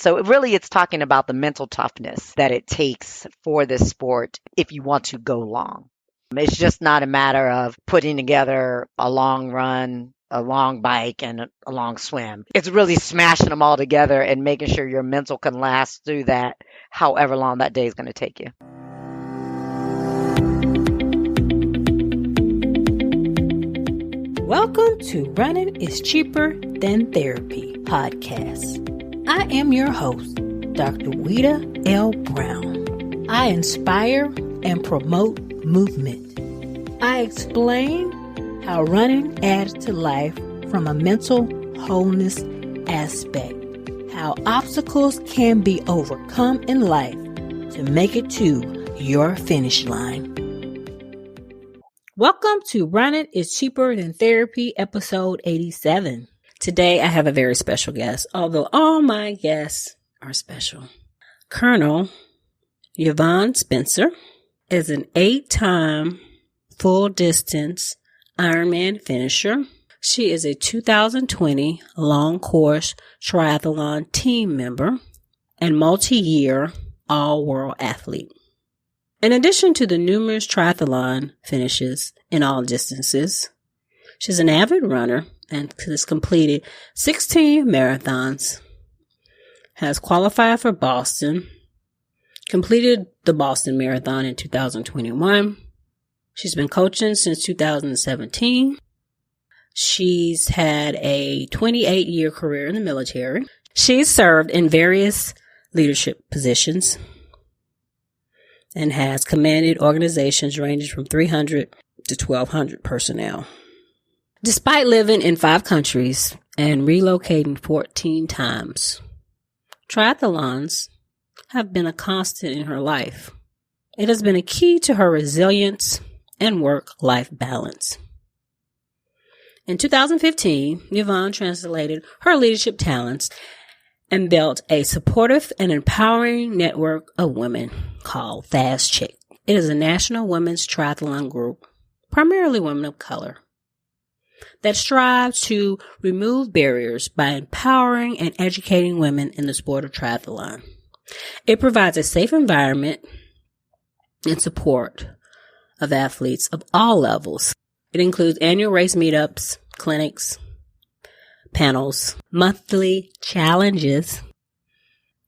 So it's talking about the mental toughness that it takes for this sport if you want to go long. It's just not a matter of putting together a long run, a long bike, and a long swim. It's really smashing them all together and making sure your mental can last through that, however long that day is going to take you. Welcome to Running is Cheaper Than Therapy podcast. I am your host, Dr. Weta L. Brown. I inspire and promote movement. I explain how running adds to life from a mental wholeness aspect, how obstacles can be overcome in life to make it to your finish line. Welcome to Running is Cheaper Than Therapy, episode 87. Today I have a very special guest, although all my guests are special. Colonel Yvonne Spencer is an 8-time full-distance Ironman finisher. She is a 2020 long-course triathlon team member and multi-year all-world athlete. In addition to the numerous triathlon finishes in all distances, she's an avid runner and has completed 16 marathons, has qualified for Boston, completed the Boston Marathon in 2021. She's been coaching since 2017. She's had a 28-year career in the military. She's served in various leadership positions and has commanded organizations ranging from 300 to 1,200 personnel. Despite living in 5 countries and relocating 14 times, triathlons have been a constant in her life. It has been a key to her resilience and work-life balance. In 2015, Yvonne translated her leadership talents and built a supportive and empowering network of women called Fast Chix. It is a national women's triathlon group, primarily women of color, that strives to remove barriers by empowering and educating women in the sport of triathlon. It provides a safe environment and support of athletes of all levels. It includes annual race meetups, clinics, panels, monthly challenges.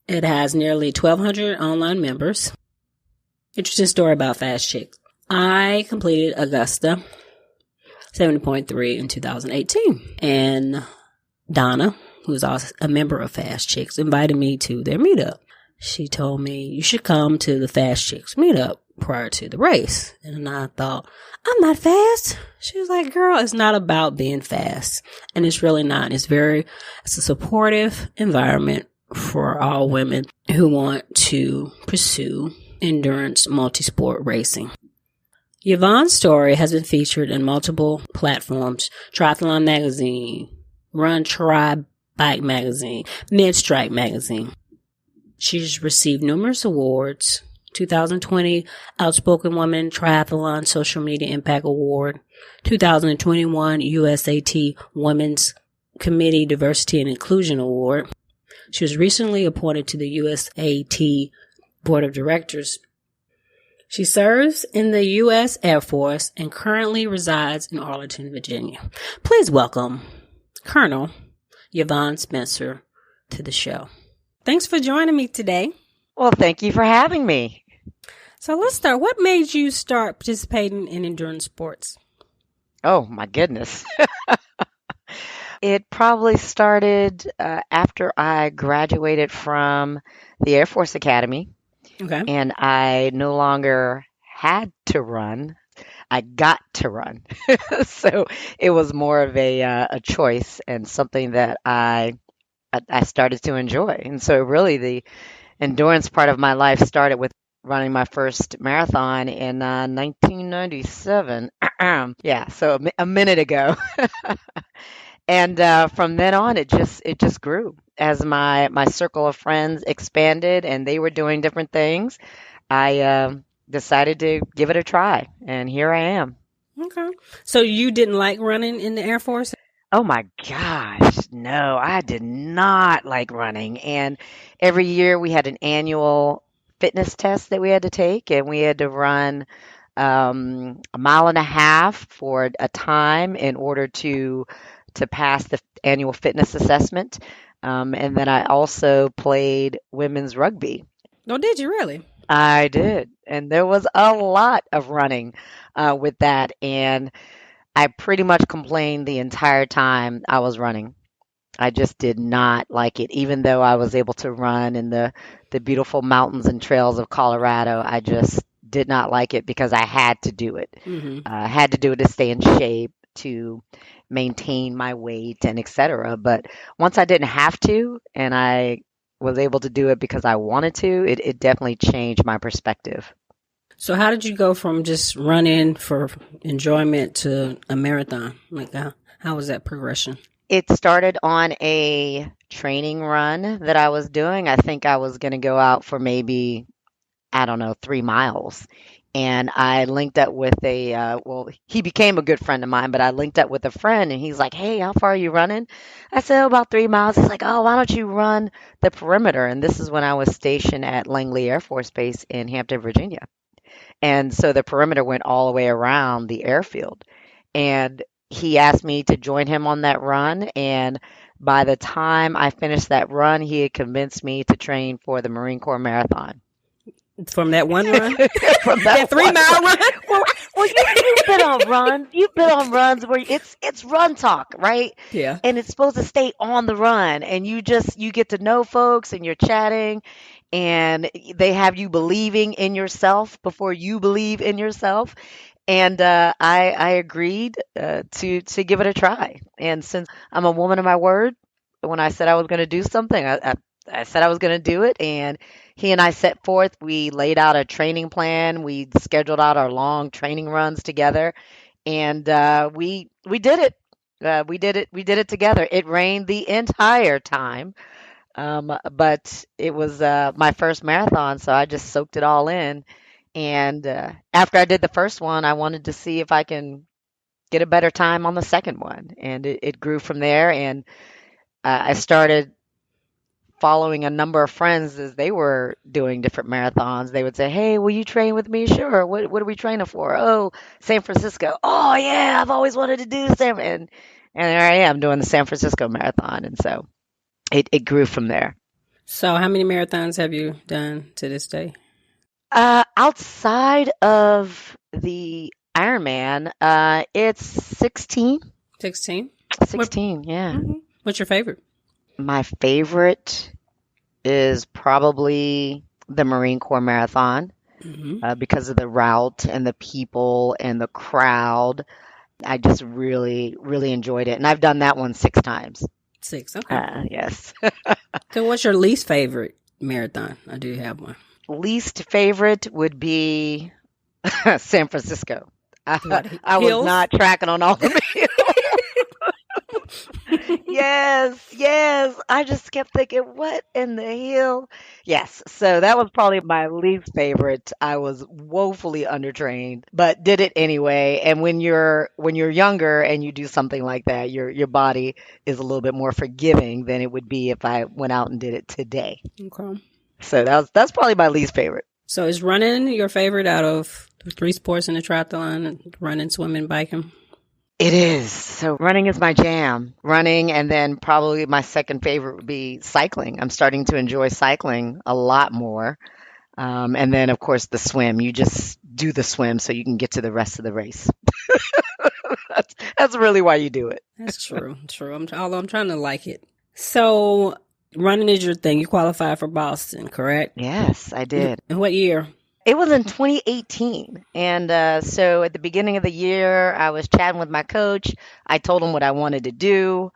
It has nearly 1,200 online members. Interesting story about Fast Chix. I completed Augusta 70.3 in 2018. And Donna, who's also a member of Fast Chix, invited me to their meetup. She told me, you should come to the Fast Chix meetup prior to the race. And I thought, I'm not fast. She was like, girl, it's not about being fast. And it's really not. It's a supportive environment for all women who want to pursue endurance multi-sport racing. Yvonne's story has been featured in multiple platforms: Triathlon Magazine, Run Tri Bike Magazine, Mid-Strike Magazine. She's received numerous awards: 2020 Outspoken Woman Triathlon Social Media Impact Award, 2021 USAT Women's Committee Diversity and Inclusion Award. She was recently appointed to the USAT Board of Directors. She serves in the U.S. Air Force and currently resides in Arlington, Virginia. Please welcome Colonel Yvonne Spencer to the show. Thanks for joining me today. Well, thank you for having me. So let's start. What made you start participating in endurance sports? Oh, my goodness. It probably started after I graduated from the Air Force Academy. Okay. And I no longer had to run. I got to run. So it was more of a choice and something that I started to enjoy. And so really the endurance part of my life started with running my first marathon in 1997. Yeah, so a minute ago. And from then on, it just grew as my circle of friends expanded and they were doing different things. I decided to give it a try, and here I am. Okay. So you didn't like running in the Air Force? Oh my gosh. No, I did not like running. And every year we had an annual fitness test that we had to take, and we had to run a mile and a half for a time in order to pass the annual fitness assessment. And then I also played women's rugby. Oh, did you really? I did, and there was a lot of running with that, and I pretty much complained the entire time I was running. I just did not like it, even though I was able to run in the beautiful mountains and trails of Colorado. I just did not like it because I had to do it. Hmm. I had to do it to stay in shape, to maintain my weight, and etc. But once I didn't have to, and I was able to do it because I wanted to, it definitely changed my perspective. So how did you go from just running for enjoyment to a marathon? Like how was that progression? It started on a training run that I was doing. I think I was going to go out for maybe, I don't know, 3 miles. And I linked up with well, he became a good friend of mine, but I linked up with a friend and he's like, hey, how far are you running? I said, "Oh, about 3 miles." He's like, oh, why don't you run the perimeter? And this is when I was stationed at Langley Air Force Base in Hampton, Virginia. And so the perimeter went all the way around the airfield. And he asked me to join him on that run. And by the time I finished that run, he had convinced me to train for the Marine Corps Marathon. From that one run? From That that three one mile run. run? Well, you've been on runs. You've been on runs where it's run talk, right? Yeah. And it's supposed to stay on the run, and you get to know folks, and you're chatting, and they have you believing in yourself before you believe in yourself. And I agreed to give it a try. And since I'm a woman of my word, when I said I was going to do something, I said I was going to do it. And he and I set forth. We laid out a training plan. We scheduled out our long training runs together, and we did it. We did it. We did it together. It rained the entire time, but it was my first marathon, so I just soaked it all in. And after I did the first one, I wanted to see if I can get a better time on the second one. And it grew from there. And I started following a number of friends as they were doing different marathons. They would say, hey, will you train with me? Sure. What are we training for? Oh, San Francisco. Oh, yeah, I've always wanted to do and there I am doing the San Francisco Marathon. And so it grew from there. So how many marathons have you done to this day? Outside of the Ironman, it's 16. 16. What, 16, yeah. what's your favorite? My favorite is probably the Marine Corps Marathon Hmm. because of the route and the people and the crowd. I just really, really enjoyed it. And I've done that one 6 times. 6. Okay. Yes. So what's your least favorite marathon? I do have one. Least favorite would be San Francisco. What, I was hills? not tracking on all the Yes, yes. I just kept thinking, what in the hell? Yes. So that was probably my least favorite. I was woefully undertrained, but did it anyway. And when you're younger and you do something like that, your body is a little bit more forgiving than it would be if I went out and did it today. Okay. So that's probably my least favorite. So is running your favorite out of the 3 sports in the triathlon? Running, swimming, biking? It is. So running is my jam. Running, and then probably my second favorite would be cycling. I'm starting to enjoy cycling a lot more. And then, of course, the swim. You just do the swim so you can get to the rest of the race. That's really why you do it. That's true. True. Although I'm trying to like it. So running is your thing. You qualified for Boston, correct? Yes, I did. In what year? It was in 2018. And so at the beginning of the year, I was chatting with my coach. I told him what I wanted to do.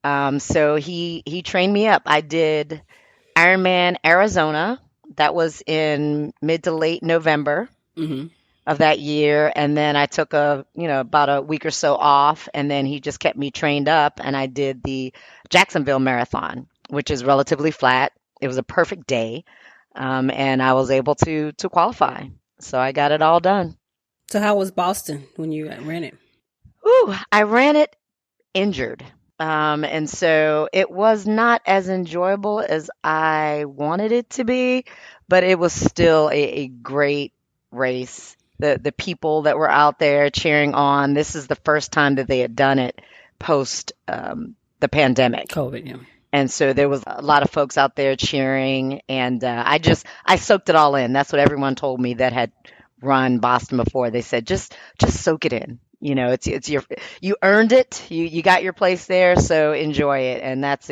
So he trained me up. I did Ironman Arizona. That was in mid to late November Hmm. of that year. And then I took about a week or so off. And then he just kept me trained up. And I did the Jacksonville Marathon, which is relatively flat. It was a perfect day. And I was able to qualify. So I got it all done. So how was Boston when you ran it? Ooh, I ran it injured. And so it was not as enjoyable as I wanted it to be, but it was still a great race. The people that were out there cheering on, this is the first time that they had done it post the pandemic. COVID, yeah. And so there was a lot of folks out there cheering, and I soaked it all in. That's what everyone told me that had run Boston before. They said just soak it in. You know, it's your you earned it. You got your place there, so enjoy it. And that's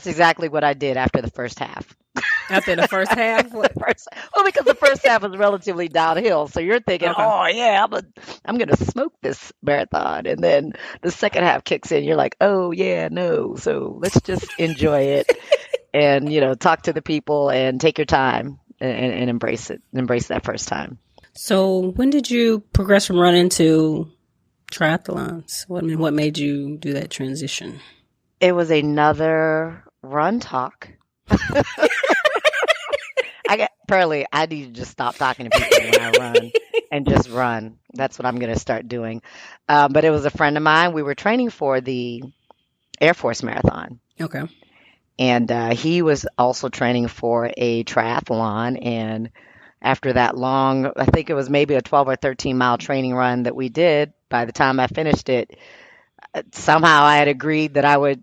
exactly what I did after the first half. After the first half, what? Well, because the first half was relatively downhill, so you're thinking, Okay. oh yeah, I'm gonna smoke this marathon, and then the second half kicks in. You're like, oh yeah, no. So let's just enjoy it, and talk to the people and take your time and embrace it, embrace that first time. So when did you progress from running to triathlons? What made you do that transition? It was another run talk. I need to just stop talking to people when I run and just run. That's what I'm going to start doing. But it was a friend of mine. We were training for the Air Force Marathon. Okay. And he was also training for a triathlon. And after that long, I think it was maybe a 12 or 13 mile training run that we did, by the time I finished it, somehow I had agreed that I would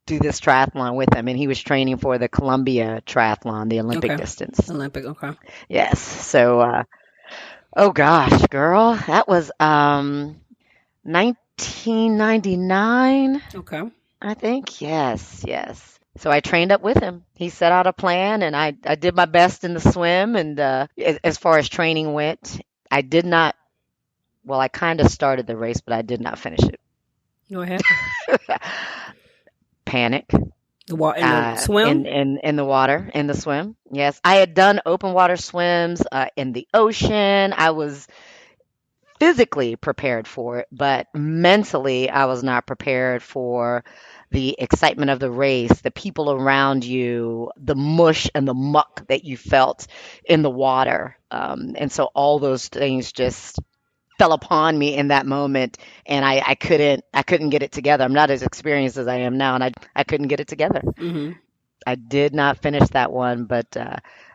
do this triathlon with him, and he was training for the Columbia triathlon, the Olympic distance. Olympic, okay. Yes. So, oh gosh, girl, that was 1999, Okay. I think. Yes, yes. So I trained up with him. He set out a plan, and I did my best in the swim. And as far as training went, I did not. Well, I kind of started the race, but I did not finish it. Go ahead. Panic. In the swim? In the water, in the swim. Yes. I had done open water swims in the ocean. I was physically prepared for it, but mentally I was not prepared for the excitement of the race, the people around you, the mush and the muck that you felt in the water. And so all those things just fell upon me in that moment, and I couldn't get it together. I'm not as experienced as I am now, and I couldn't get it together. Mm-hmm. I did not finish that one, but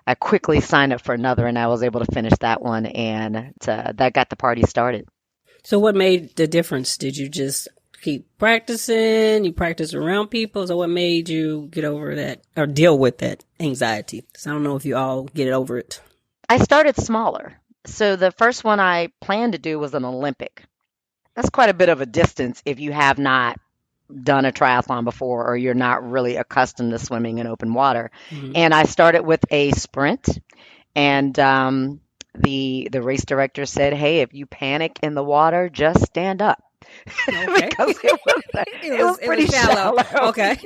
I quickly signed up for another, and I was able to finish that one, and that got the party started. So what made the difference? Did you just keep practicing? You practice around people? So what made you get over that or deal with that anxiety? So I don't know if you all get over it. I started smaller. So the first one I planned to do was an Olympic. That's quite a bit of a distance if you have not done a triathlon before, or you're not really accustomed to swimming in open water. Mm-hmm. And I started with a sprint, and the race director said, "Hey, if you panic in the water, just stand up." Okay. Because it was pretty shallow. Okay.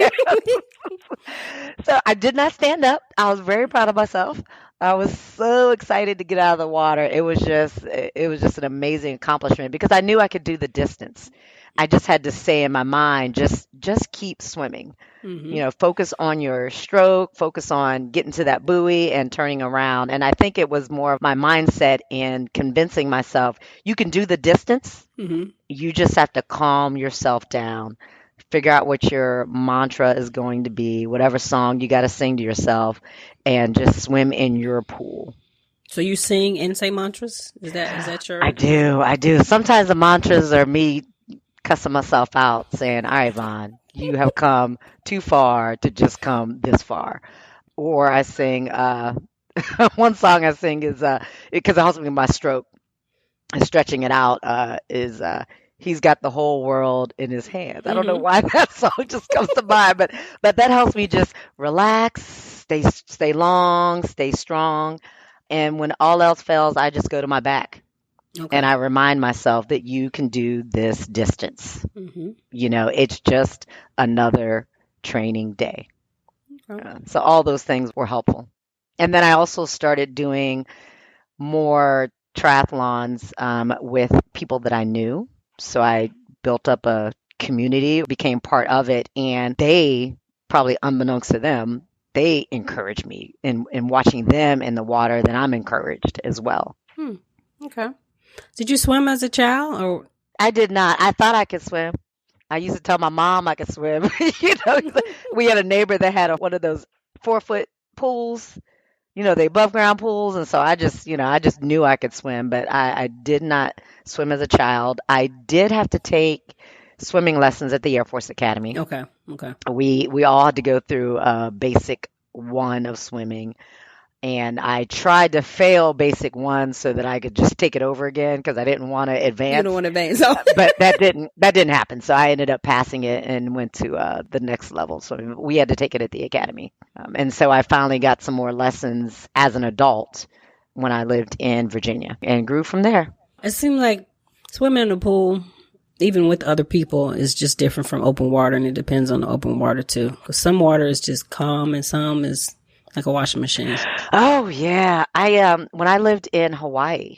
So I did not stand up. I was very proud of myself. I was so excited to get out of the water. It was just an amazing accomplishment because I knew I could do the distance. I just had to say in my mind, just keep swimming. Mm-hmm. Focus on your stroke, focus on getting to that buoy and turning around. And I think it was more of my mindset in convincing myself, you can do the distance. Mm-hmm. You just have to calm yourself down. Figure out what your mantra is going to be, whatever song you got to sing to yourself, and just swim in your pool. So you sing and say mantras? Is that your? I do. Sometimes the mantras are me cussing myself out, saying, "All right, Yvonne, you have come too far to just come this far." Or I sing. One song I sing is because it helps me with my stroke. And stretching it out is. He's got the whole world in his hands. I don't know why that song just comes to mind, but that helps me just relax, stay long, stay strong. And when all else fails, I just go to my back. Okay. And I remind myself that you can do this distance. Mm-hmm. It's just another training day. Okay. So all those things were helpful. And then I also started doing more triathlons with people that I knew. So I built up a community, became part of it, and they, probably unbeknownst to them, they encouraged me in watching them in the water, then I'm encouraged as well. Okay. Did you swim as a child? Or I did not. I thought I could swim. I used to tell my mom I could swim. We had a neighbor that had one of those 4-foot pools, the above ground pools. And so I just knew I could swim, but I did not swim as a child. I did have to take swimming lessons at the Air Force Academy. Okay. Okay. We all had to go through basic one of swimming. And I tried to fail basic one so that I could just take it over again because I didn't want to You don't advance. want to advance. So. But that didn't happen. So I ended up passing it and went to the next level. So we had to take it at the academy. And so I finally got some more lessons as an adult when I lived in Virginia and grew from there. It seems like swimming in the pool, even with other people, is just different from open water, and it depends on the open water too. Because some water is just calm, and some is like a washing machine. Oh yeah, I when I lived in Hawaii,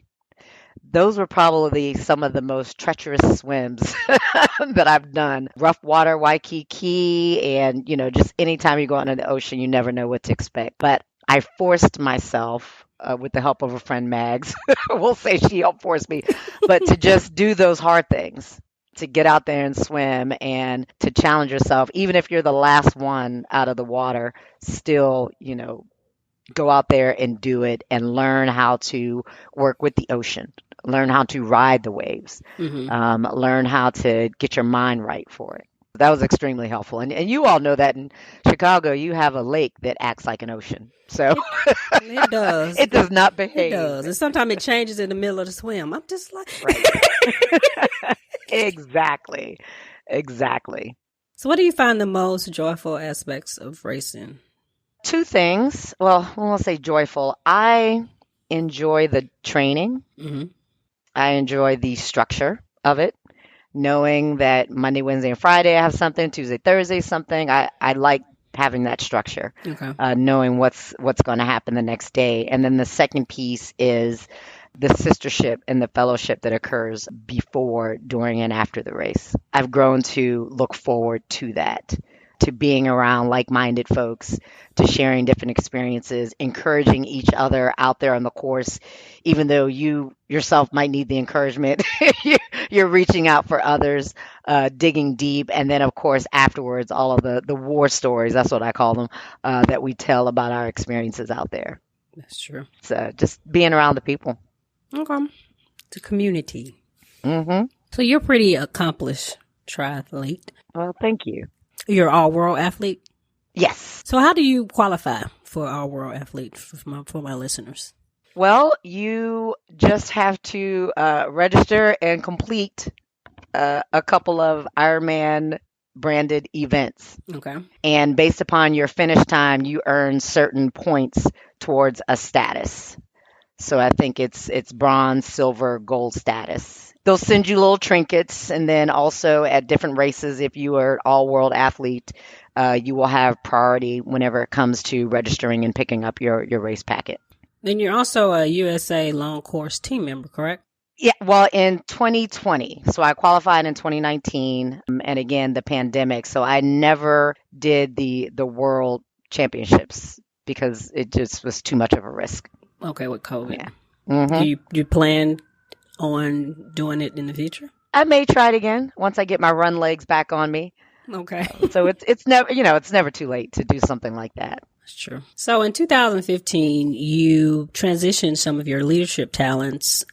those were probably some of the most treacherous swims that I've done. Rough water, Waikiki, and just anytime you go out into the ocean, you never know what to expect. But I forced myself, with the help of a friend, Mags, we'll say she helped force me, but to just do those hard things, to get out there and swim and to challenge yourself, even if you're the last one out of the water, still, go out there and do it and learn how to work with the ocean, learn how to ride the waves, learn how to get your mind right for it. That was extremely helpful. And you all know that in Chicago, you have a lake that acts like an ocean. So It does. it does not It behave. does. And sometimes it changes in the middle of the swim. I'm just like, Right. Exactly. Exactly. So what do you find the most joyful aspects of racing? Two things. Well, I won't say joyful. I enjoy the training. Hmm. I enjoy the structure of it. Knowing that Monday, Wednesday, and Friday I have something, Tuesday, Thursday something. I like having that structure, Okay. knowing what's going to happen the next day. And then the second piece is the sistership and the fellowship that occurs before, during, and after the race. I've grown to look forward to that, to being around like-minded folks, to sharing different experiences, encouraging each other out there on the course, even though you yourself might need the encouragement. You're reaching out for others, digging deep, and then of course afterwards, all of the war stories, that's what I call them, that we tell about our experiences out there. That's true. So just being around the people. Okay. The community. Hmm. So you're pretty accomplished triathlete. Well, thank you. You're an all-world athlete. Yes. So how do you qualify for all-world athlete for my listeners? Well, you just have to register and complete a couple of Ironman branded events. Okay. And based upon your finish time, you earn certain points towards a status. So I think it's bronze, silver, gold status. They'll send you little trinkets, and then also at different races, if you are an all-world athlete, you will have priority whenever it comes to registering and picking up your race packet. Then you're also a USA long course team member, correct? Yeah, well, in 2020, so I qualified in 2019, and again, the pandemic, so I never did the world championships because it just was too much of a risk. Okay, with COVID. Yeah. Do Hmm. you plan on doing it in the future? I may try it again once I get my run legs back on me. Okay. So it's never, it's never too late to do something like that. That's true. So in 2015, you transitioned some of your leadership talents,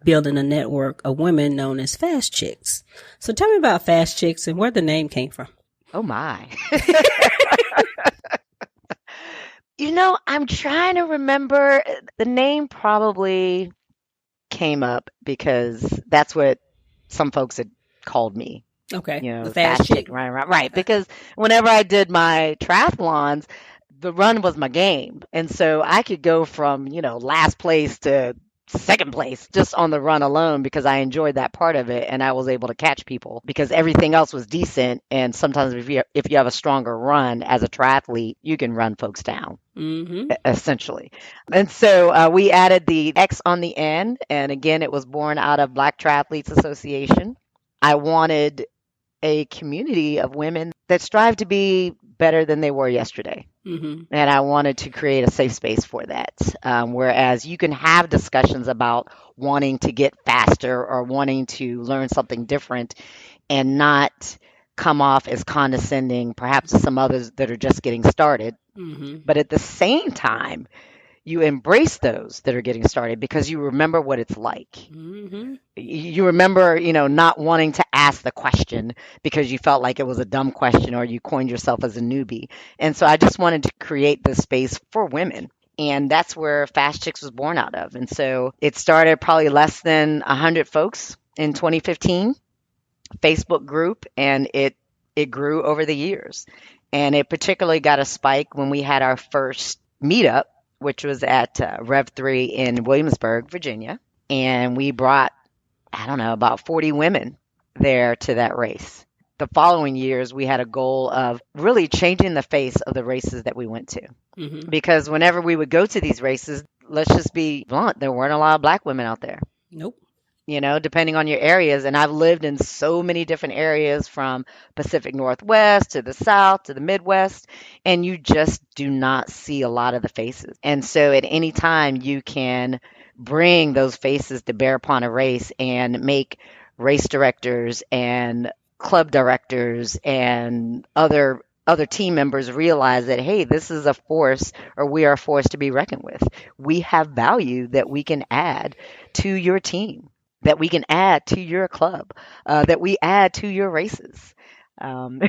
building a network of women known as Fast Chix. So tell me about Fast Chix and where the name came from. Oh my. I'm trying to remember. The name probably came up because that's what some folks had called me. Okay. The Fast chick, right. Because whenever I did my triathlons, the run was my game. And so I could go from, last place to second place just on the run alone because I enjoyed that part of it and I was able to catch people because everything else was decent. And sometimes if you have a stronger run as a triathlete, you can run folks down. Mm-hmm. Essentially. And so we added the X on the end. And again, it was born out of Black Triathletes Association. I wanted a community of women that strive to be better than they were yesterday. Mm-hmm. And I wanted to create a safe space for that. Whereas you can have discussions about wanting to get faster or wanting to learn something different and not come off as condescending, perhaps to some others that are just getting started. Mm-hmm. But at the same time, you embrace those that are getting started because you remember what it's like. Mm-hmm. You remember, not wanting to ask the question because you felt like it was a dumb question or you coined yourself as a newbie. And so I just wanted to create this space for women. And that's where Fast Chix was born out of. And so it started probably less than 100 folks in 2015, Facebook group, and it grew over the years. And it particularly got a spike when we had our first meetup, which was at Rev 3 in Williamsburg, Virginia. And we brought, I don't know, about 40 women there to that race. The following years, we had a goal of really changing the face of the races that we went to. Mm-hmm. Because whenever we would go to these races, let's just be blunt, there weren't a lot of black women out there, Nope. depending on your areas. And I've lived in so many different areas from Pacific Northwest to the South to the Midwest, and you just do not see a lot of the faces. And so at any time, you can bring those faces to bear upon a race and make race directors and club directors and other team members realize that, hey, this is a force, or we are a force to be reckoned with. We have value that we can add to your team, that we can add to your club, that we add to your races. Um,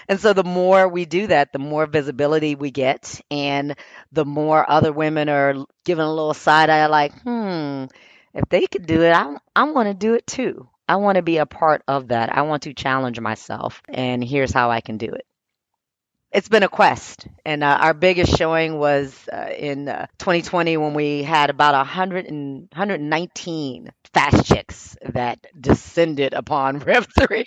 and so the more we do that, the more visibility we get, and the more other women are giving a little side eye, like, if they could do it, I want to do it too. I want to be a part of that. I want to challenge myself, and here's how I can do it. It's been a quest, and our biggest showing was in 2020 when we had about 119 Fast Chicks that descended upon Rev 3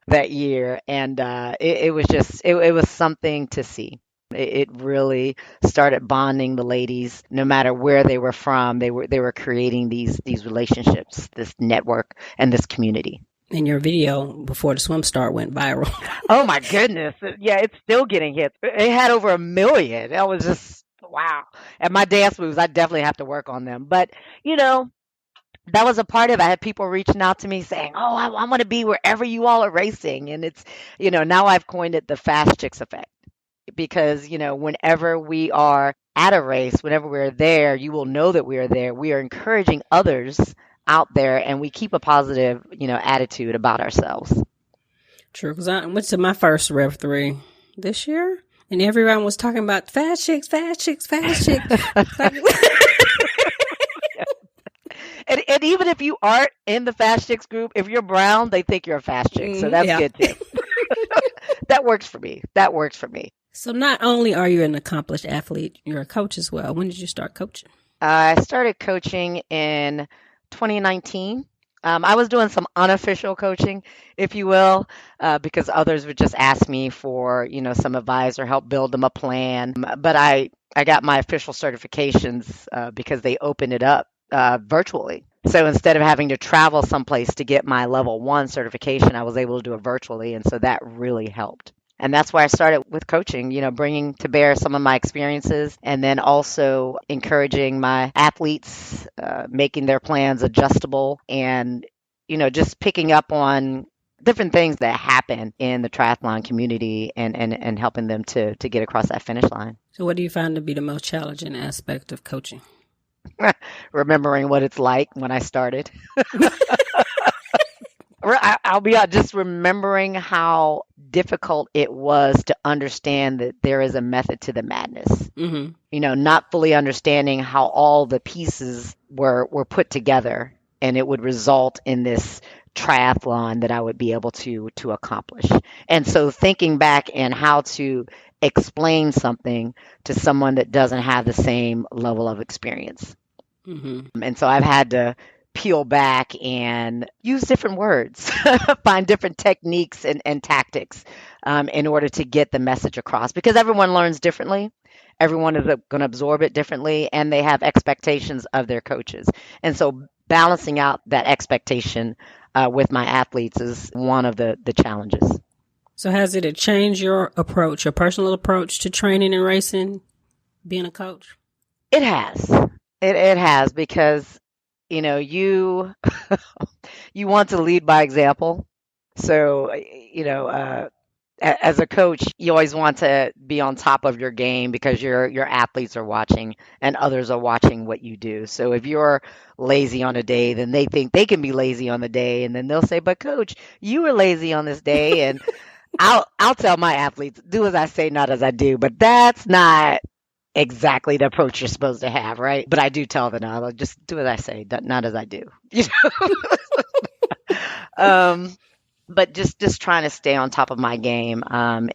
that year, and it was just it was something to see. It really started bonding the ladies, no matter where they were from. They were creating these relationships, this network, and this community. And your video before the swim start went viral. Oh my goodness. Yeah, it's still getting hits. It had over 1 million. That was just wow. And my dance moves, I definitely have to work on them. But, that was a part of it. I had people reaching out to me saying, "Oh, I want to be wherever you all are racing." And it's, now I've coined it the Fast Chicks effect because, whenever we are at a race, whenever we're there, you will know that we are there. We are encouraging others out there, and we keep a positive, attitude about ourselves. True, because I went to my first Rev 3 this year, and everyone was talking about Fast Chicks, Fast Chicks, Fast Chicks. And even if you aren't in the Fast Chicks group, if you're brown, they think you're a Fast Chick. So that's good too. That works for me. That works for me. So not only are you an accomplished athlete, you're a coach as well. When did you start coaching? I started coaching in 2019. I was doing some unofficial coaching, if you will, because others would just ask me for, some advice or help build them a plan. But I got my official certifications because they opened it up virtually. So instead of having to travel someplace to get my level 1 certification, I was able to do it virtually. And so that really helped. And that's why I started with coaching, bringing to bear some of my experiences and then also encouraging my athletes, making their plans adjustable and, just picking up on different things that happen in the triathlon community and helping them to get across that finish line. So what do you find to be the most challenging aspect of coaching? Remembering what it's like when I started. I'll be honest, just remembering how difficult it was to understand that there is a method to the madness. Mm-hmm. Not fully understanding how all the pieces were put together, and it would result in this triathlon that I would be able to accomplish. And so thinking back and how to explain something to someone that doesn't have the same level of experience. Mm-hmm. And so I've had to peel back and use different words, find different techniques and tactics in order to get the message across, because everyone learns differently. Everyone is going to absorb it differently, and they have expectations of their coaches. And so balancing out that expectation with my athletes is one of the challenges. So has it changed your approach, your personal approach to training and racing, being a coach? It has. It has, because you you want to lead by example, So, as a coach, you always want to be on top of your game because your athletes are watching and others are watching what you do. So if you're lazy on a day, then they think they can be lazy on the day, and then they'll say, "But coach, you were lazy on this day." And I'll tell my athletes, "Do as I say, not as I do." But that's not exactly the approach you're supposed to have, right? But I do tell them, I'll just do as I say, not as I do. Um, but just trying to stay on top of my game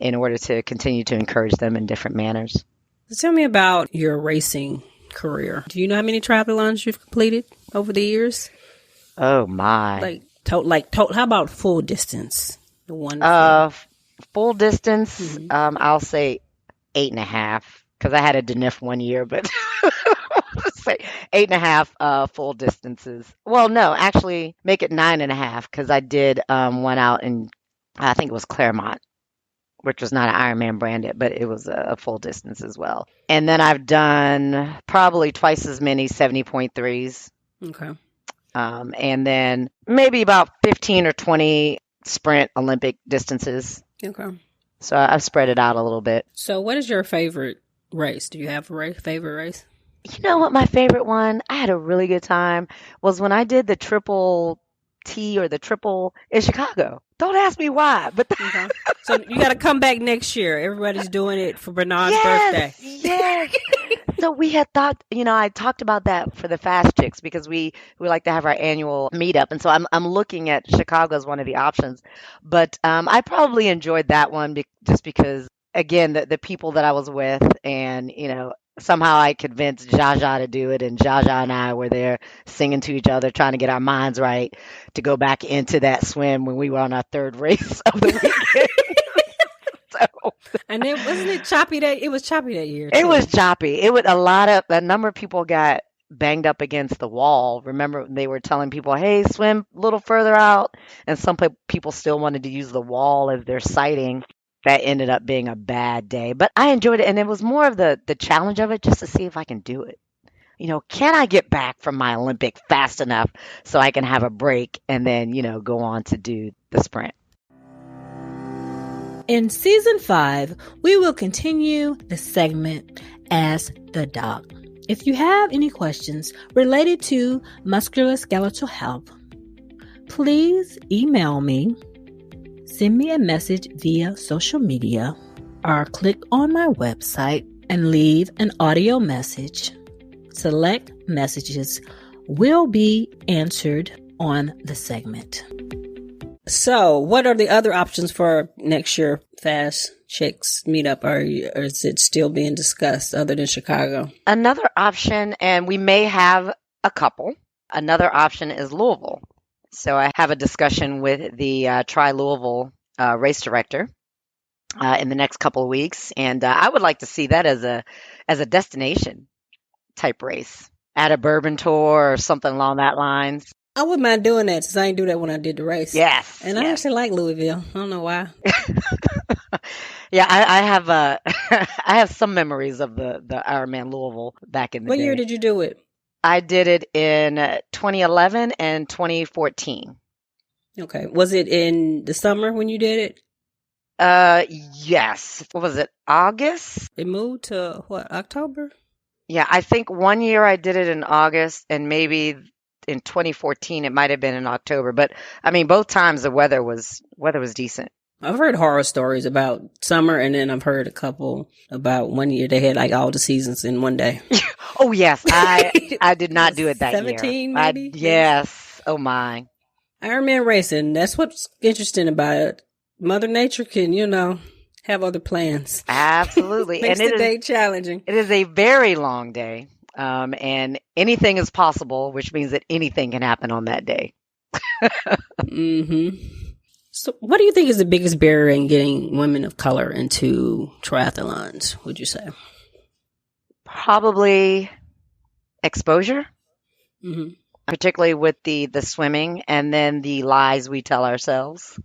in order to continue to encourage them in different manners. So tell me about your racing career. Do you know how many triathlons you've completed over the years? Oh my! How about full distance? The one. Full distance. Mm-hmm. I'll say 8.5 because I had a DNF one year, but let's say 8.5 full distances. Well, no, actually make it 9.5 because I did one out in I think it was Claremont, which was not an Ironman branded, but it was a full distance as well. And then I've done probably twice as many 70.3s. Okay. And then maybe about 15 or 20 sprint Olympic distances. Okay. So I've spread it out a little bit. So what is your favorite race? Do you have a favorite race? You know what? My favorite one, I had a really good time, was when I did the triple T or the triple in Chicago. Don't ask me why, but Okay. So you got to come back next year. Everybody's doing it for Bernard's birthday. Yes. So we had thought, I talked about that for the Fast Chix because we like to have our annual meetup, and so I'm looking at Chicago as one of the options. But I probably enjoyed that one just because, again, the people that I was with, and somehow I convinced Jaja to do it, and Jaja and I were there singing to each other, trying to get our minds right to go back into that swim when we were on our third race of the weekend. So, And it wasn't it choppy that it was choppy that year. it Too. was choppy. It was a number of people got banged up against the wall. Remember, they were telling people, "Hey, swim a little further out," and some people still wanted to use the wall as their sighting. That ended up being a bad day, but I enjoyed it, and it was more of the challenge of it, just to see if I can do it. Can I get back from my Olympic fast enough so I can have a break and then go on to do the sprint. In season 5, we will continue the segment Ask the Doc. If you have any questions related to musculoskeletal health, please email me, send me a message via social media, or click on my website and leave an audio message. Select messages will be answered on the segment. So, what are the other options for next year Fast Chix meetup? Or is it still being discussed other than Chicago? Another option, and we may have a couple, another option is Louisville. So I have a discussion with the Tri Louisville race director in the next couple of weeks, and I would like to see that as a destination type race at a bourbon tour or something along that lines. I wouldn't mind doing that since I didn't do that when I did the race. Yes, And I yes. actually like Louisville. I don't know why. Yeah, I have I have some memories of the Ironman Louisville back in the What day. year did you do it? I did it in 2011 and 2014. Okay. Was it in the summer when you did it? Yes. What was it? August? It moved to what, October? Yeah, I think one year I did it in August, and maybe in 2014 it might have been in October. But I mean, both times the weather was decent. I've heard horror stories about summer, and then I've heard a couple about one year they had like all the seasons in one day. Oh yes, I did not do it that 17 year. maybe? Yes. Oh my. Ironman racing, that's what's interesting about it. Mother Nature can, have other plans. Absolutely. Makes And the day challenging. it is a very long day. And anything is possible, which means that anything can happen on that day. Mm-hmm. So what do you think is the biggest barrier in getting women of color into triathlons, would you say? Probably exposure, Mm-hmm. particularly with the swimming and then the lies we tell ourselves.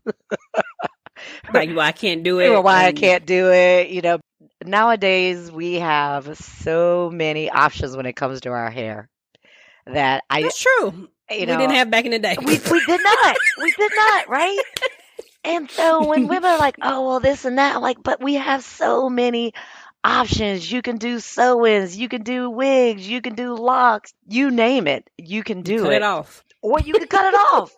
Like, well, I can't do it. Why I and- can't do it. Nowadays we have so many options when it comes to our hair that That's true. We didn't have back in the day. we did not. We did not, right? And so when women are like, oh, well, this and that, I'm like, but we have so many options. You can do sew-ins, you can do wigs, you can do locks, you name it, you can You do cut it it. off. Or you can cut it off,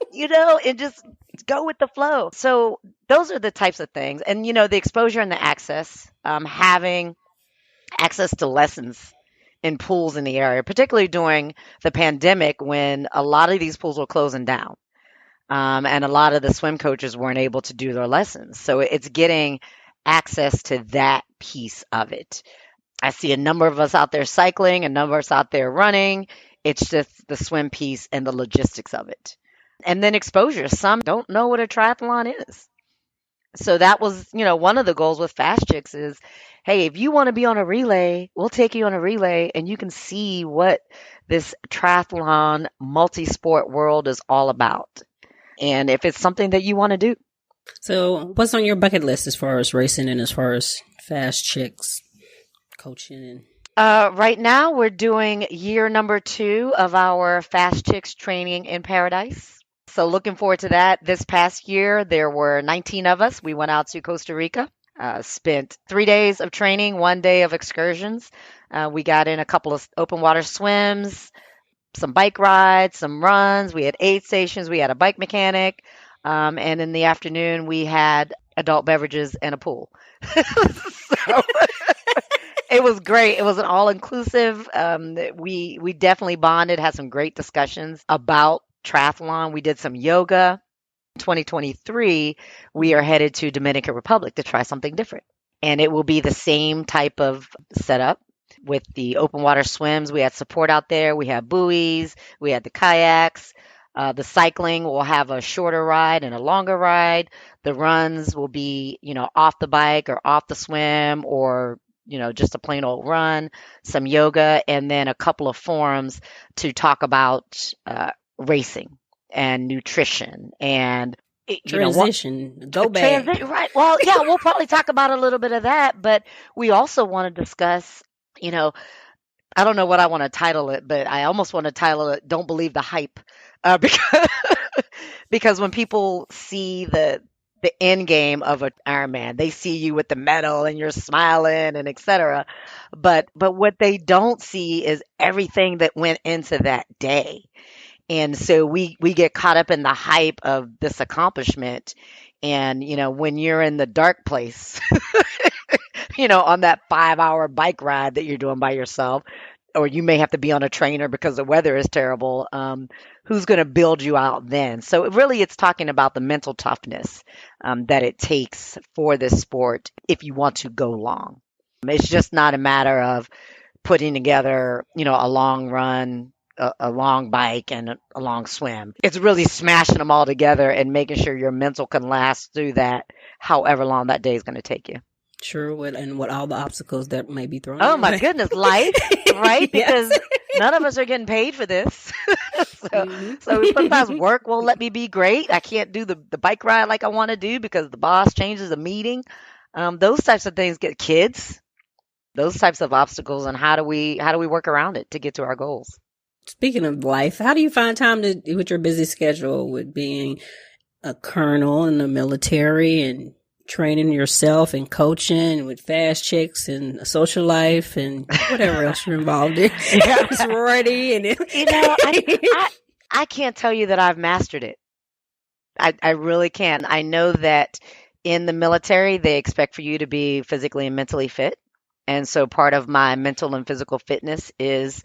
and just go with the flow. So those are the types of things. And, the exposure and the access, having access to lessons in pools in the area, particularly during the pandemic when a lot of these pools were closing down. And a lot of the swim coaches weren't able to do their lessons. So it's getting access to that piece of it. I see a number of us out there cycling, a number of us out there running. It's just the swim piece and the logistics of it. And then exposure. Some don't know what a triathlon is. So that was, one of the goals with Fast Chix is, hey, if you want to be on a relay, we'll take you on a relay and you can see what this triathlon multi-sport world is all about. And if it's something that you want to do. So, what's on your bucket list as far as racing and as far as Fast Chicks coaching? Right now, we're doing year number 2 of our Fast Chix training in Paradise. So looking forward to that. This past year, there were 19 of us. We went out to Costa Rica, spent 3 days of training, 1 day of excursions. We got in a couple of open water swims, some bike rides, some runs. We had aid stations. We had a bike mechanic. And in the afternoon, we had adult beverages and a pool. So it was great. It was an all-inclusive. We definitely bonded, had some great discussions about triathlon. We did some yoga. 2023, we are headed to Dominican Republic to try something different. And it will be the same type of setup with the open water swims. We had support out there. We had buoys. We had the kayaks. The cycling will have a shorter ride and a longer ride. The runs will be, off the bike or off the swim or, just a plain old run, some yoga, and then a couple of forums to talk about racing and nutrition and transition. Go back. Right. Well, yeah, we'll probably talk about a little bit of that, but we also want to discuss, I don't know what I want to title it, but I almost want to title it "Don't Believe the Hype," because because when people see the end game of an Ironman, they see you with the medal and you're smiling and etc. But what they don't see is everything that went into that day. And so we get caught up in the hype of this accomplishment. And, when you're in the dark place, on that 5-hour bike ride that you're doing by yourself, or you may have to be on a trainer because the weather is terrible, who's going to build you out then? So really, it's talking about the mental toughness that it takes for this sport if you want to go long. It's just not a matter of putting together, a long run, a long bike, and a long swim. It's really smashing them all together and making sure your mental can last through that, however long that day is going to take you. Sure, and what all the obstacles that may be thrown. Oh my goodness, life, right? Yes. Because none of us are getting paid for this. So sometimes work won't let me be great. I can't do the bike ride like I want to do because the boss changes a meeting. Those types of things get kids. Those types of obstacles, and how do we work around it to get to our goals? Speaking of life, how do you find time with your busy schedule with being a colonel in the military and training yourself and coaching with Fast Chix and a social life and whatever else you're involved in? Sorority and I can't tell you that I've mastered it. I really can't. I know that in the military, they expect for you to be physically and mentally fit. And so part of my mental and physical fitness is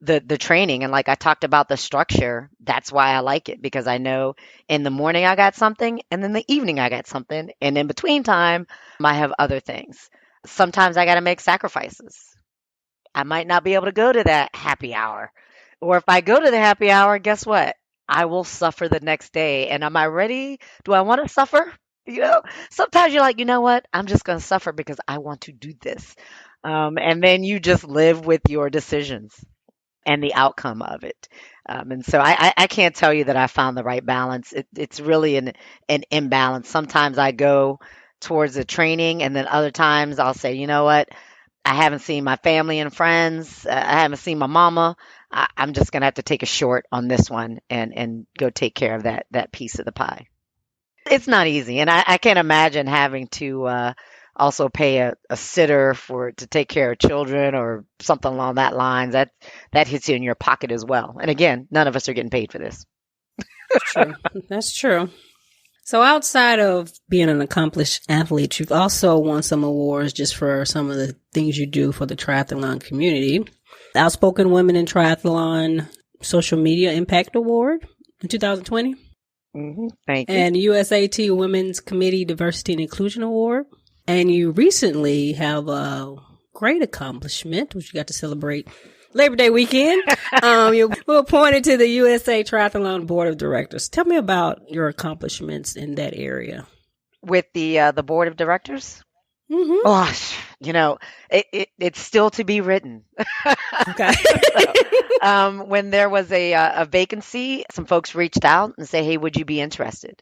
the training. And like I talked about the structure, that's why I like it, because I know in the morning I got something and then the evening I got something. And in between time, I have other things. Sometimes I got to make sacrifices. I might not be able to go to that happy hour. Or if I go to the happy hour, guess what? I will suffer the next day. And am I ready? Do I want to suffer? Sometimes you're like, you know what? I'm just going to suffer because I want to do this. And then you just live with your decisions and the outcome of it. And so I can't tell you that I found the right balance. It's really an imbalance. Sometimes I go towards the training, and then other times I'll say, you know what? I haven't seen my family and friends. I haven't seen my mama. I'm just going to have to take a short on this one and go take care of that piece of the pie. It's not easy, and I can't imagine having to also pay a sitter for to take care of children or something along that lines. That hits you in your pocket as well. And again, none of us are getting paid for this. That's true. That's true. So outside of being an accomplished athlete, you've also won some awards just for some of the things you do for the triathlon community. The Outspoken Women in Triathlon Social Media Impact Award in 2020. Thank you. And USAT Women's Committee Diversity and Inclusion Award. And you recently have a great accomplishment, which you got to celebrate Labor Day weekend. You were appointed to the USA Triathlon Board of Directors. Tell me about your accomplishments in that area. With the board of directors. Mm-hmm. Gosh, it's still to be written. Okay. When there was a vacancy, some folks reached out and say, "Hey, would you be interested?"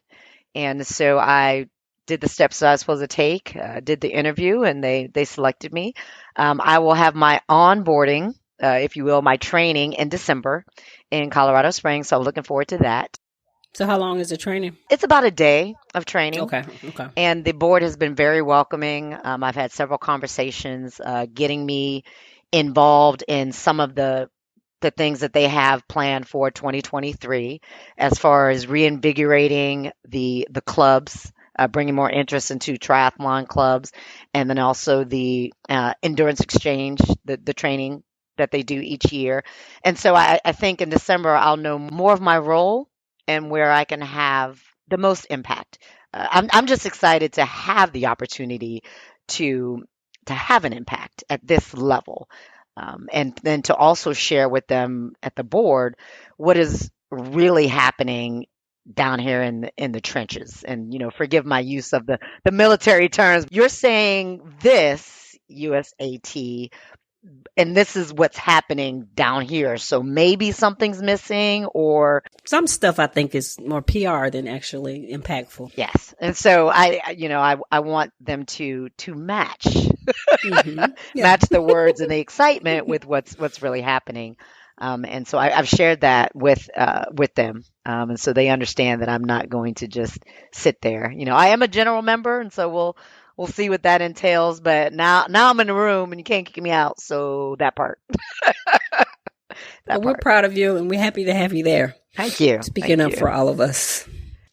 And so I did the steps that I was supposed to take, did the interview, and they selected me. I will have my onboarding, if you will, my training in December in Colorado Springs. So I'm looking forward to that. So how long is the training? It's about a day of training. Okay. And the board has been very welcoming. I've had several conversations, getting me involved in some of the things that they have planned for 2023, as far as reinvigorating the clubs, bringing more interest into triathlon clubs, and then also the endurance exchange, the training that they do each year. And so I think in December I'll know more of my role and where I can have the most impact. I'm just excited to have the opportunity to have an impact at this level, and then to also share with them at the board what is really happening down here in the trenches. And forgive my use of the military terms. You're saying this, USAT, and this is what's happening down here. So maybe something's missing, or Some stuff I think is more PR than actually impactful. yes. And so I want them to match Mm-hmm. Yeah. match the words and the excitement with what's really happening. And so I've shared that with them, and so they understand that I'm not going to just sit there. I am a general member, and so we'll see what that entails. But now I'm in the room, and you can't kick me out. So that part. Well, we're proud of you, and we're happy to have you there. Thank you. Speaking up for all of us,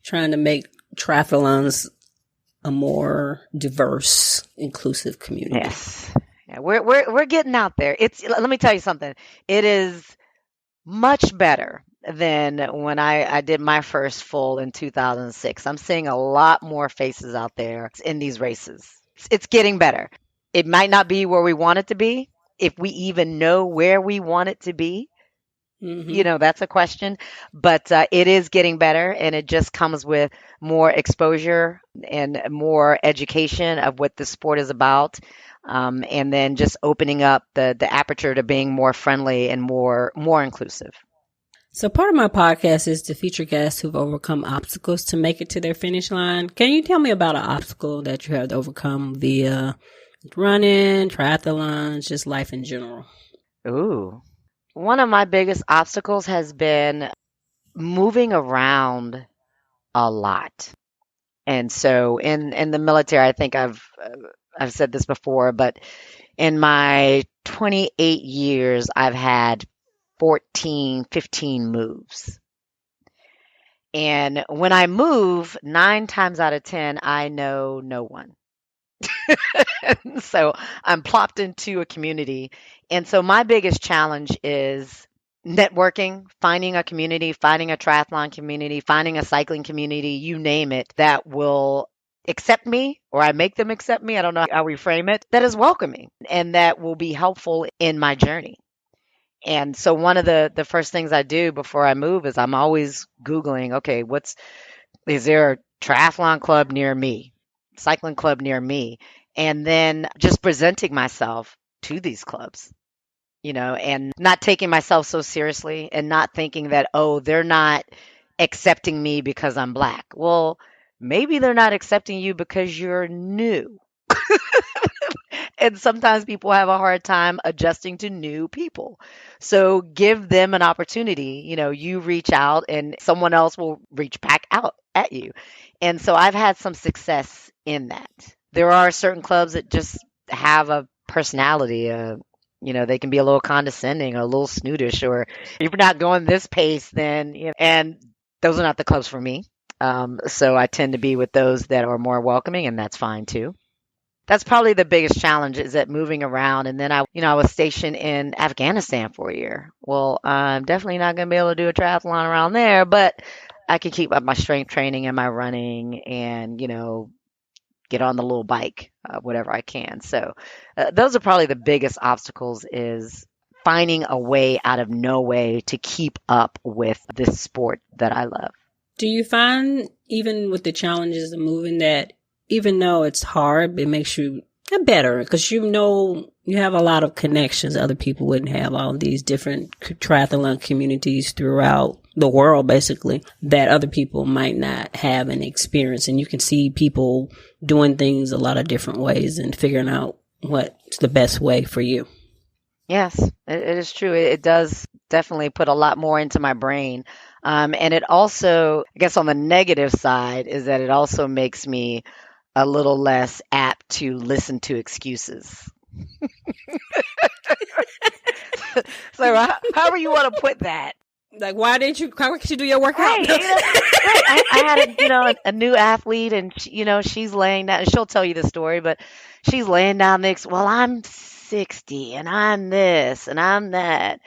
trying to make triathlons a more diverse, inclusive community. Yes. Yeah, we're getting out there. Let me tell you something. It is much better than when I did my first full in 2006. I'm seeing a lot more faces out there in these races. It's getting better. It might not be where we want it to be, if we even know where we want it to be. Mm-hmm. That's a question, but it is getting better, and it just comes with more exposure and more education of what the sport is about, and then just opening up the aperture to being more friendly and more inclusive. So part of my podcast is to feature guests who've overcome obstacles to make it to their finish line. Can you tell me about an obstacle that you had to overcome via running, triathlons, just life in general? Ooh. One of my biggest obstacles has been moving around a lot. And so in the military, I think I've said this before, but in my 28 years, I've had 14, 15 moves. And when I move, 9 times out of 10, I know no one. So I'm plopped into a community. And so my biggest challenge is networking, finding a community, finding a triathlon community, finding a cycling community, you name it, that will accept me, or I make them accept me. I don't know how we frame it, that is welcoming and that will be helpful in my journey. And so one of the first things I do before I move is I'm always Googling, okay, is there a triathlon club near me, cycling club near me? And then just presenting myself to these clubs, and not taking myself so seriously and not thinking that, oh, they're not accepting me because I'm Black. Well, maybe they're not accepting you because you're new. And sometimes people have a hard time adjusting to new people. So give them an opportunity. You reach out and someone else will reach back out at you. And so I've had some success in that. There are certain clubs that just have a personality. They can be a little condescending, or a little snootish, or if you're not going this pace, then, and those are not the clubs for me. So I tend to be with those that are more welcoming, and that's fine too. That's probably the biggest challenge, is that moving around. And then I was stationed in Afghanistan for a year. Well, I'm definitely not going to be able to do a triathlon around there, but I can keep up my strength training and my running, and, get on the little bike, whatever I can. So those are probably the biggest obstacles, is finding a way out of no way to keep up with this sport that I love. Do you find, even with the challenges of moving, that even though it's hard, it makes you better, because you have a lot of connections other people wouldn't have, all these different triathlon communities throughout the world, basically, that other people might not have an experience, and you can see people doing things a lot of different ways and figuring out what's the best way for you. Yes, it is true. It does definitely put a lot more into my brain. And it also, I guess on the negative side, is that it also makes me a little less apt to listen to excuses. So however you want to put that. Like, why can't you do your workout? Right. I had a new athlete, and she's laying down, and she'll tell you the story, but she's laying down well, I'm 60 and I'm this and I'm that.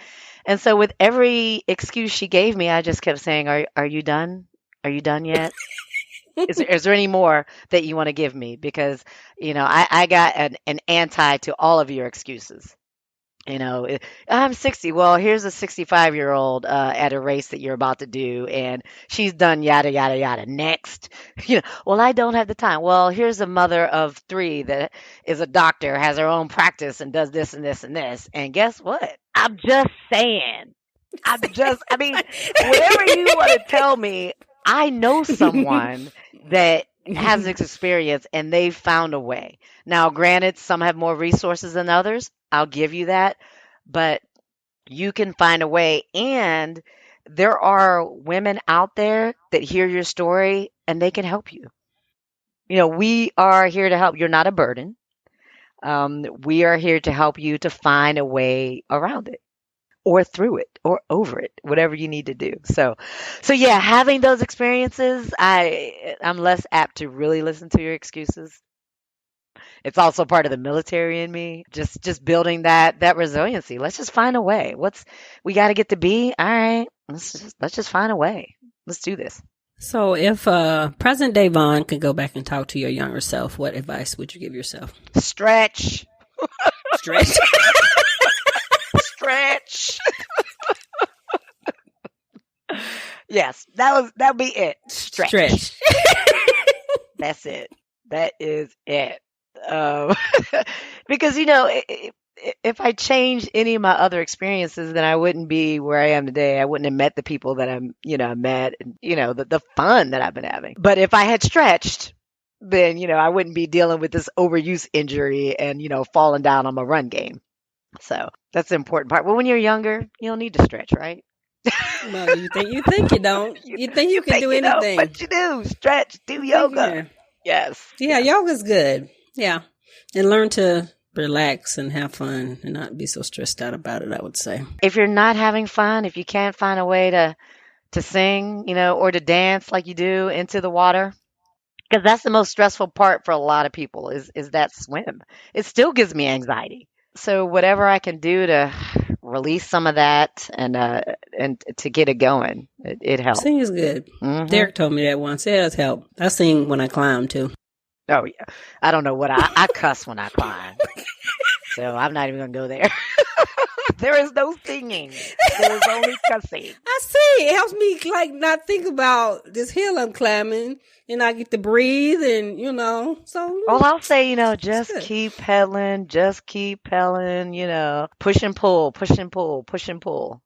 And so with every excuse she gave me, I just kept saying, are you done? Are you done yet? Is there any more that you want to give me? Because, I got an anti to all of your excuses. I'm 60. Well, here's a 65-year-old at a race that you're about to do, and she's done yada, yada, yada. Next. Well, I don't have the time. Well, here's a mother of 3 that is a doctor, has her own practice, and does this and this and this. And guess what? I'm just saying. Whatever you want to tell me, I know someone that has this experience, and they've found a way. Now, granted, some have more resources than others. I'll give you that. But you can find a way. And there are women out there that hear your story, and they can help you. We are here to help. You're not a burden. We are here to help you to find a way around it, or through it, or over it, whatever you need to do. So yeah, having those experiences, I'm less apt to really listen to your excuses. It's also part of the military in me, just building that resiliency. Let's just find a way. We got to get to B. All right, let's just find a way. Let's do this. So if President day Yvonne could go back and talk to your younger self, what advice would you give yourself? Stretch. Stretch. Stretch. Yes, that'll be it. Stretch. That's it. That is it. Because if I changed any of my other experiences, then I wouldn't be where I am today. I wouldn't have met the people that I met, and the fun that I've been having. But if I had stretched, then I wouldn't be dealing with this overuse injury and falling down on my run game. So that's the important part. Well, when you're younger, you don't need to stretch, right? Well, you think you don't. You think you can do anything. But you do. Stretch, do yoga. Yes. Yeah, yoga's good. Yeah. And learn to relax and have fun and not be so stressed out about it, I would say. If you're not having fun, if you can't find a way to sing, or to dance like you do into the water, because that's the most stressful part for a lot of people is that swim. It still gives me anxiety. So whatever I can do to release some of that and to get it going, it helps. Singing is good. Mm-hmm. Derek told me that once. It does help. I sing when I climb too. Oh yeah. I don't know what I cuss when I climb. So I'm not even gonna go there. There is no singing. There is only cussing. I see. It helps me not think about this hill I'm climbing, and I get to breathe, and so. Well, I'll say, just keep pedaling, push and pull, push and pull, push and pull.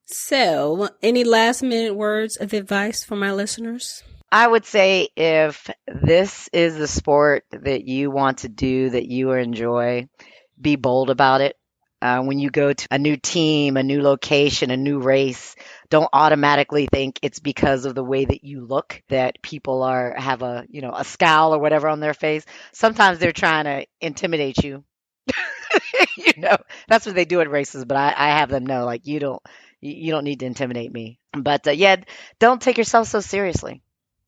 So, any last minute words of advice for my listeners? I would say, if this is the sport that you want to do, that you enjoy, be bold about it. When you go to a new team, a new location, a new race, don't automatically think it's because of the way that you look that people have a scowl or whatever on their face. Sometimes they're trying to intimidate you. you know, that's what they do at races, but I have them know, like, you don't need to intimidate me. But yeah, don't take yourself so seriously.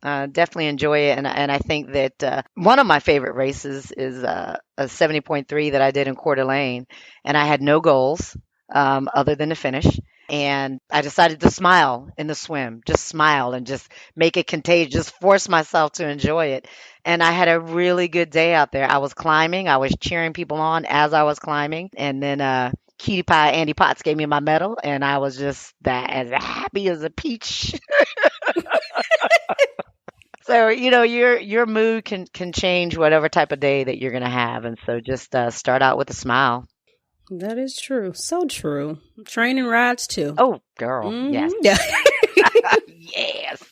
Definitely enjoy it, and I think that one of my favorite races is a 70.3 that I did in Coeur d'Alene, and I had no goals other than to finish. And I decided to smile in the swim, just smile and just make it contagious, just force myself to enjoy it. And I had a really good day out there. I was climbing, I was cheering people on as I was climbing, and then Cutie Pie Andy Potts gave me my medal, and I was just that as happy as a peach. So, your mood can change whatever type of day that you're gonna have, and so just start out with a smile. That is true. So true. Training rides too. Oh, girl, yes, Yeah. yes.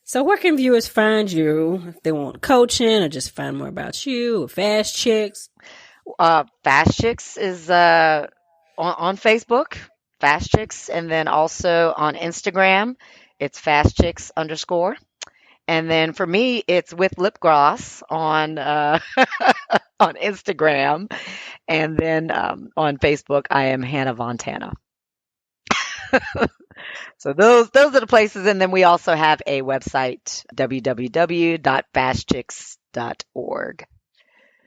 So where can viewers find you if they want coaching or just find more about you or Fast Chix? Fast Chicks is on Facebook, Fast Chicks, and then also on Instagram, it's Fast Chicks _. And then for me, it's with lip gloss on on Instagram, and then on Facebook, I am Hannah Fontana. So those are the places, and then we also have a website, www.fastchicks.org.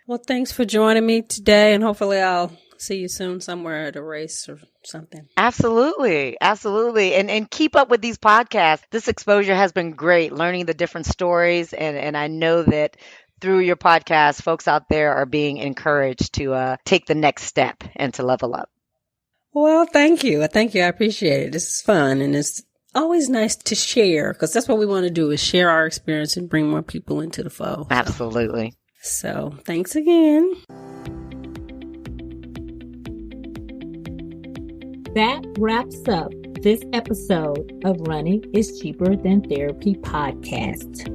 Well, thanks for joining me today, and hopefully I'll see you soon somewhere at a race or something. Absolutely. Absolutely. And keep up with these podcasts. This exposure has been great, learning the different stories. And I know that through your podcast, folks out there are being encouraged to take the next step and to level up. Well, thank you. Thank you. I appreciate it. This is fun, and it's always nice to share, because that's what we want to do, is share our experience and bring more people into the fold. Absolutely. So thanks again. That wraps up this episode of Running is Cheaper Than Therapy podcast.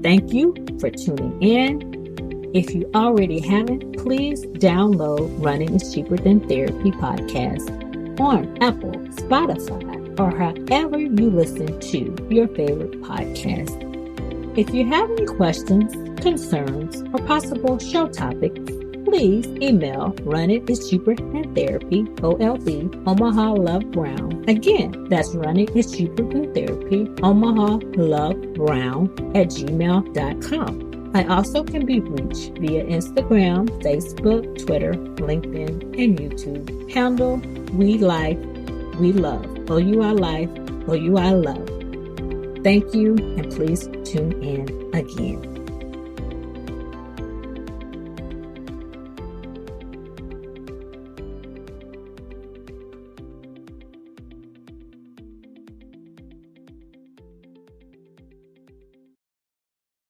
Thank you for tuning in. If you already haven't, please download Running is Cheaper Than Therapy podcast on Apple, Spotify, or however you listen to your favorite podcast. If you have any questions, concerns, or possible show topics, please email runningischeaperthan_therapy, OLB, Omaha Love Brown. Again, that's runningischeaperthan_therapy, Omaha Love Brown @gmail.com. I also can be reached via Instagram, Facebook, Twitter, LinkedIn, and YouTube. Handle We Life, We Love. OUI Life, OUI Love. Thank you, and please tune in again.